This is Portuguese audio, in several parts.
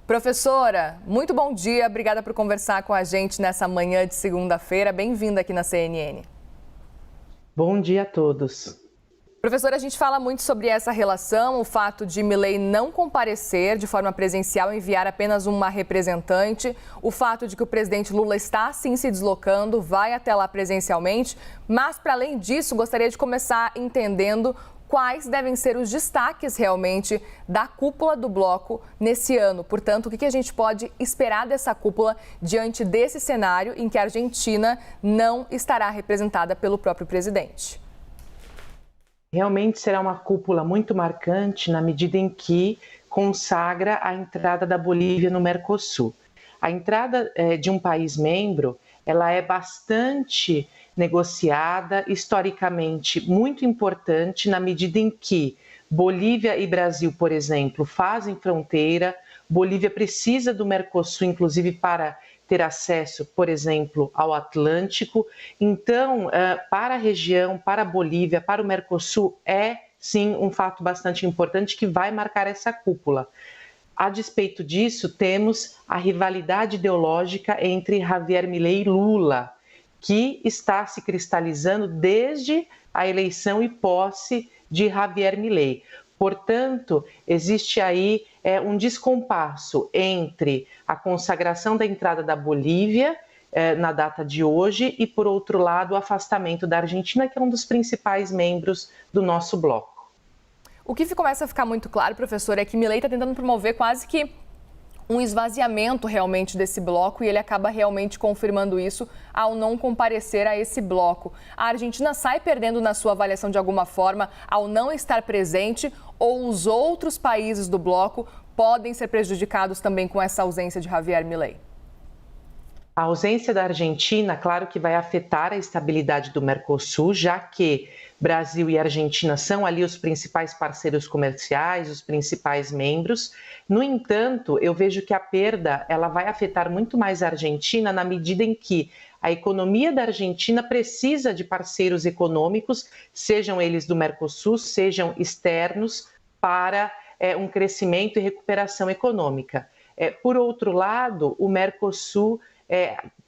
Professora, muito bom dia. Obrigada por conversar com a gente nessa manhã de segunda-feira. Bem-vinda aqui na CNN. Bom dia a todos. Professora, a gente fala muito sobre essa relação, o fato de Milei não comparecer de forma presencial, enviar apenas uma representante, o fato de que o presidente Lula está sim se deslocando, vai até lá presencialmente, mas para além disso, gostaria de começar entendendo quais devem ser os destaques realmente da cúpula do bloco nesse ano. Portanto, o que a gente pode esperar dessa cúpula diante desse cenário em que a Argentina não estará representada pelo próprio presidente? Realmente será uma cúpula muito marcante na medida em que consagra a entrada da Bolívia no Mercosul. A entrada de um país membro, ela é bastante negociada, historicamente muito importante, na medida em que Bolívia e Brasil, por exemplo, fazem fronteira. Bolívia precisa do Mercosul, inclusive, para ter acesso, por exemplo, ao Atlântico. Então, para a região, para a Bolívia, para o Mercosul, é sim um fato bastante importante que vai marcar essa cúpula. A despeito disso, temos a rivalidade ideológica entre Javier Milei e Lula, que está se cristalizando desde a eleição e posse de Javier Milei. Portanto, existe aí um descompasso entre a consagração da entrada da Bolívia na data de hoje e, por outro lado, o afastamento da Argentina, que é um dos principais membros do nosso bloco. O que começa a ficar muito claro, professor, é que Milei está tentando promover quase que um esvaziamento realmente desse bloco e ele acaba realmente confirmando isso ao não comparecer a esse bloco. A Argentina sai perdendo na sua avaliação de alguma forma ao não estar presente ou os outros países do bloco podem ser prejudicados também com essa ausência de Javier Milei? A ausência da Argentina, claro que vai afetar a estabilidade do Mercosul, já que Brasil e Argentina são ali os principais parceiros comerciais, os principais membros. No entanto, eu vejo que a perda ela vai afetar muito mais a Argentina na medida em que a economia da Argentina precisa de parceiros econômicos, sejam eles do Mercosul, sejam externos, para um crescimento e recuperação econômica. Por outro lado, o Mercosul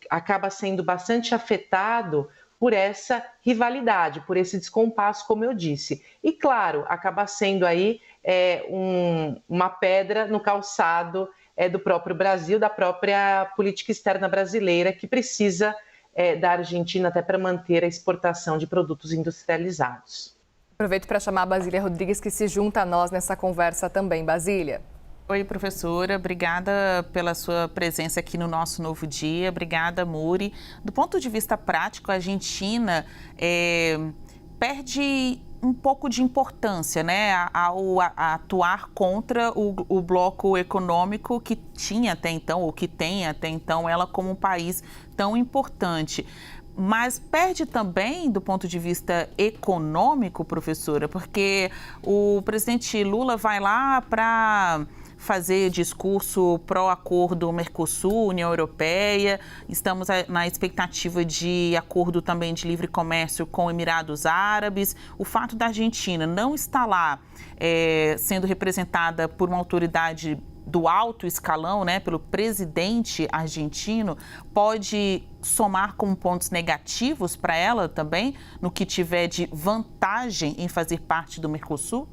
acaba sendo bastante afetado por essa rivalidade, por esse descompasso, como eu disse. E, claro, acaba sendo aí uma pedra no calçado do próprio Brasil, da própria política externa brasileira, que precisa da Argentina até para manter a exportação de produtos industrializados. Aproveito para chamar a Basília Rodrigues, que se junta a nós nessa conversa também. Basília. Oi, professora. Obrigada pela sua presença aqui no nosso Novo Dia. Obrigada, Muri. Do ponto de vista prático, a Argentina perde um pouco de importância, né, ao atuar contra o bloco econômico que tinha até então, ou que tem até então, ela como um país tão importante. Mas perde também do ponto de vista econômico, professora, porque o presidente Lula vai lá para fazer discurso pró-acordo Mercosul, União Europeia. Estamos na expectativa de acordo também de livre comércio com Emirados Árabes. O fato da Argentina não estar lá sendo representada por uma autoridade do alto escalão, né, pelo presidente argentino, pode somar como pontos negativos para ela também, no que tiver de vantagem em fazer parte do Mercosul?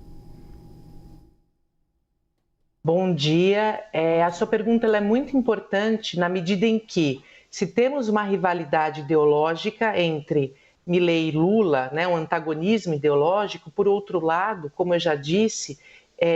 Bom dia. A sua pergunta ela é muito importante na medida em que, se temos uma rivalidade ideológica entre Milei e Lula, né, um antagonismo ideológico, por outro lado, como eu já disse,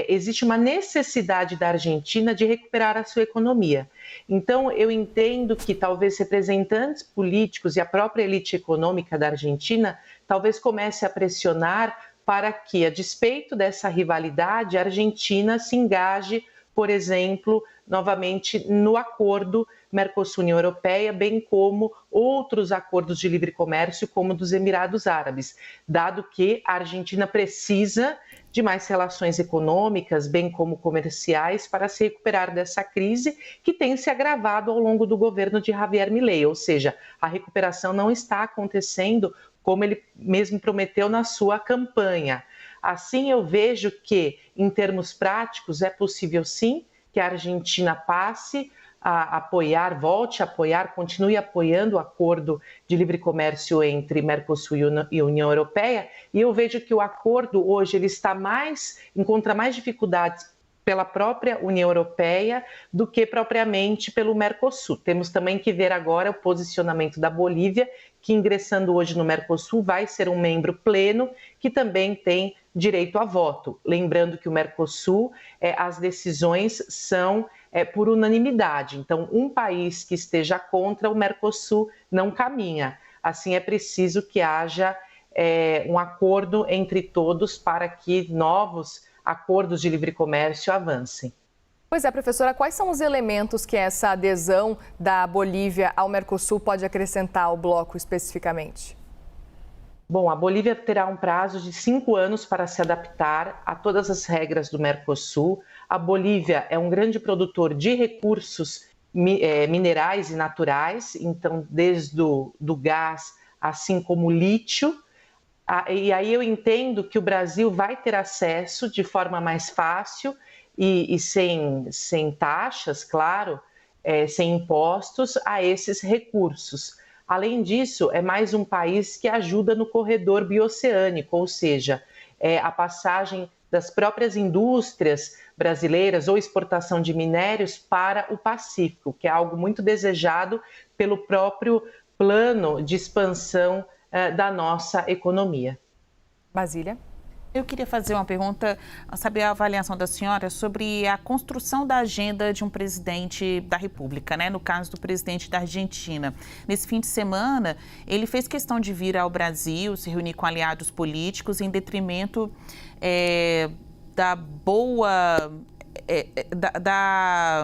existe uma necessidade da Argentina de recuperar a sua economia. Então, eu entendo que talvez representantes políticos e a própria elite econômica da Argentina talvez comece a pressionar para que, a despeito dessa rivalidade, a Argentina se engaje, por exemplo, novamente no acordo Mercosul-União Europeia, bem como outros acordos de livre comércio, como dos Emirados Árabes, dado que a Argentina precisa de mais relações econômicas, bem como comerciais, para se recuperar dessa crise que tem se agravado ao longo do governo de Javier Milei, ou seja, a recuperação não está acontecendo como ele mesmo prometeu na sua campanha. Assim, eu vejo que, em termos práticos, é possível sim que a Argentina passe a apoiar, volte a apoiar, continue apoiando o acordo de livre comércio entre Mercosul e União Europeia, e eu vejo que o acordo hoje ele encontra mais dificuldades pela própria União Europeia do que propriamente pelo Mercosul. Temos também que ver agora o posicionamento da Bolívia, que ingressando hoje no Mercosul vai ser um membro pleno, que também tem direito a voto. Lembrando que o Mercosul, as decisões são por unanimidade. Então, um país que esteja contra o Mercosul não caminha. Assim, é preciso que haja um acordo entre todos para que novos acordos de livre comércio avancem. Pois é, professora, quais são os elementos que essa adesão da Bolívia ao Mercosul pode acrescentar ao bloco especificamente? Bom, a Bolívia terá um prazo de 5 anos para se adaptar a todas as regras do Mercosul. A Bolívia é um grande produtor de recursos minerais e naturais, então desde do gás, assim como o lítio. E aí eu entendo que o Brasil vai ter acesso de forma mais fácil e sem taxas, claro, sem impostos a esses recursos. Além disso, é mais um país que ajuda no corredor bioceânico, ou seja, a passagem das próprias indústrias brasileiras ou exportação de minérios para o Pacífico, que é algo muito desejado pelo próprio plano de expansão da nossa economia. Basília? Eu queria fazer uma pergunta, saber a avaliação da senhora sobre a construção da agenda de um presidente da República, né? No caso do presidente da Argentina. Nesse fim de semana, ele fez questão de vir ao Brasil, se reunir com aliados políticos, em detrimento da boa...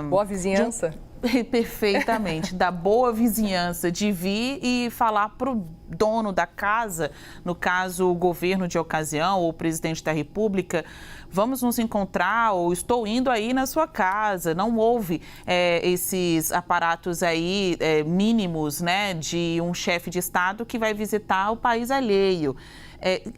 boa vizinhança? Perfeitamente, da boa vizinhança, de vir e falar para o dono da casa, no caso o governo de ocasião ou o presidente da República, vamos nos encontrar ou estou indo aí na sua casa. Não houve esses aparatos aí mínimos, né, de um chefe de Estado que vai visitar o país alheio.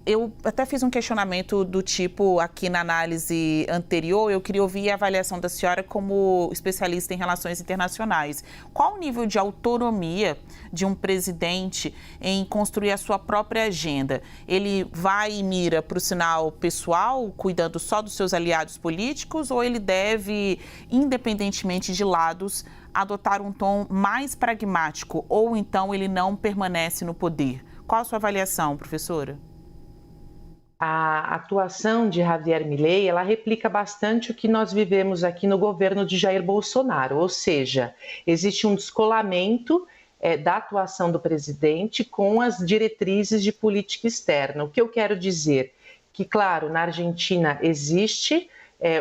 Eu até fiz um questionamento do tipo aqui na análise anterior, eu queria ouvir a avaliação da senhora como especialista em relações internacionais. Qual o nível de autonomia de um presidente em construir a sua própria agenda? Ele vai e mira para o sinal pessoal, cuidando só dos seus aliados políticos, ou ele deve, independentemente de lados, adotar um tom mais pragmático, ou então ele não permanece no poder? Qual a sua avaliação, professora? A atuação de Javier Milei, ela replica bastante o que nós vivemos aqui no governo de Jair Bolsonaro, ou seja, existe um descolamento da atuação do presidente com as diretrizes de política externa. O que eu quero dizer? Que, claro, na Argentina existe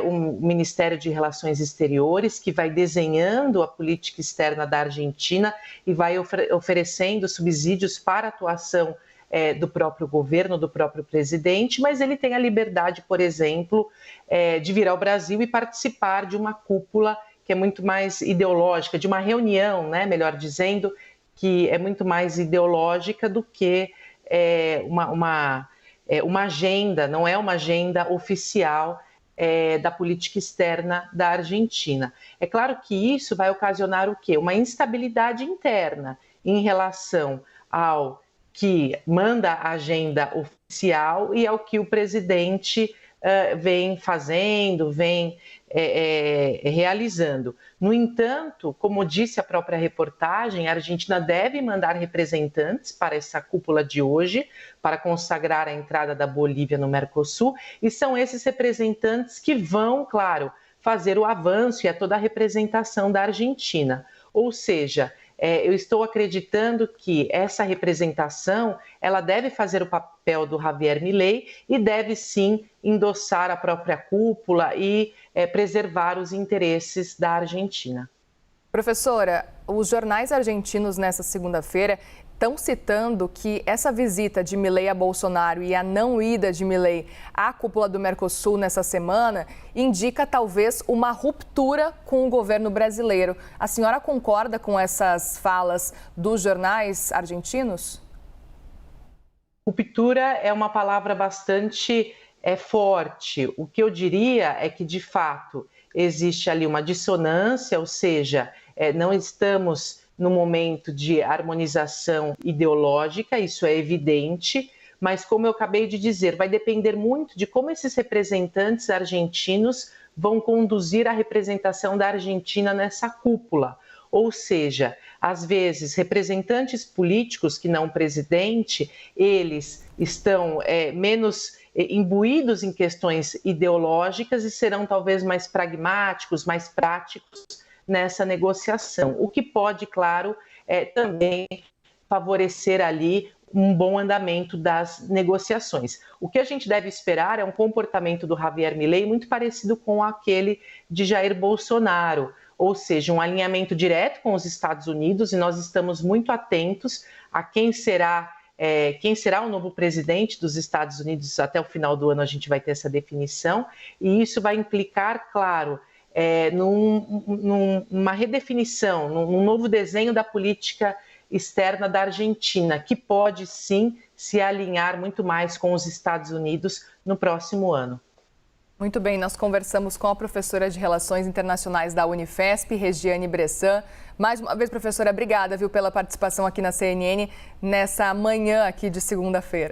um Ministério de Relações Exteriores que vai desenhando a política externa da Argentina e vai oferecendo subsídios para a atuação do próprio governo, do próprio presidente, mas ele tem a liberdade, por exemplo, de vir ao Brasil e participar de uma cúpula que é muito mais ideológica, de uma reunião, né, melhor dizendo, que é muito mais ideológica do que uma agenda, não é uma agenda oficial da política externa da Argentina. É claro que isso vai ocasionar o quê? Uma instabilidade interna em relação ao que manda a agenda oficial e ao que o presidente vem fazendo, vem realizando. No entanto, como disse a própria reportagem, a Argentina deve mandar representantes para essa cúpula de hoje, para consagrar a entrada da Bolívia no Mercosul, e são esses representantes que vão, claro, fazer o avanço e a toda a representação da Argentina. Ou seja, eu estou acreditando que essa representação ela deve fazer o papel do Javier Milei e deve sim endossar a própria cúpula e preservar os interesses da Argentina. Professora, os jornais argentinos nessa segunda-feira estão citando que essa visita de Milei a Bolsonaro e a não ida de Milei à cúpula do Mercosul nessa semana indica talvez uma ruptura com o governo brasileiro. A senhora concorda com essas falas dos jornais argentinos? Ruptura é uma palavra bastante forte. O que eu diria é que, de fato, existe ali uma dissonância, ou seja, não estamos no momento de harmonização ideológica, isso é evidente, mas como eu acabei de dizer, vai depender muito de como esses representantes argentinos vão conduzir a representação da Argentina nessa cúpula. Ou seja, às vezes, representantes políticos que não o presidente, eles estão menos imbuídos em questões ideológicas e serão talvez mais pragmáticos, mais práticos nessa negociação, o que pode, claro, também favorecer ali um bom andamento das negociações. O que a gente deve esperar é um comportamento do Javier Milei muito parecido com aquele de Jair Bolsonaro, ou seja, um alinhamento direto com os Estados Unidos, e nós estamos muito atentos a quem será o novo presidente dos Estados Unidos. Até o final do ano a gente vai ter essa definição, e isso vai implicar, claro, numa redefinição, num novo desenho da política externa da Argentina, que pode sim se alinhar muito mais com os Estados Unidos no próximo ano. Muito bem, nós conversamos com a professora de Relações Internacionais da Unifesp, Regiane Bressan. Mais uma vez, professora, obrigada, pela participação aqui na CNN nessa manhã aqui de segunda-feira.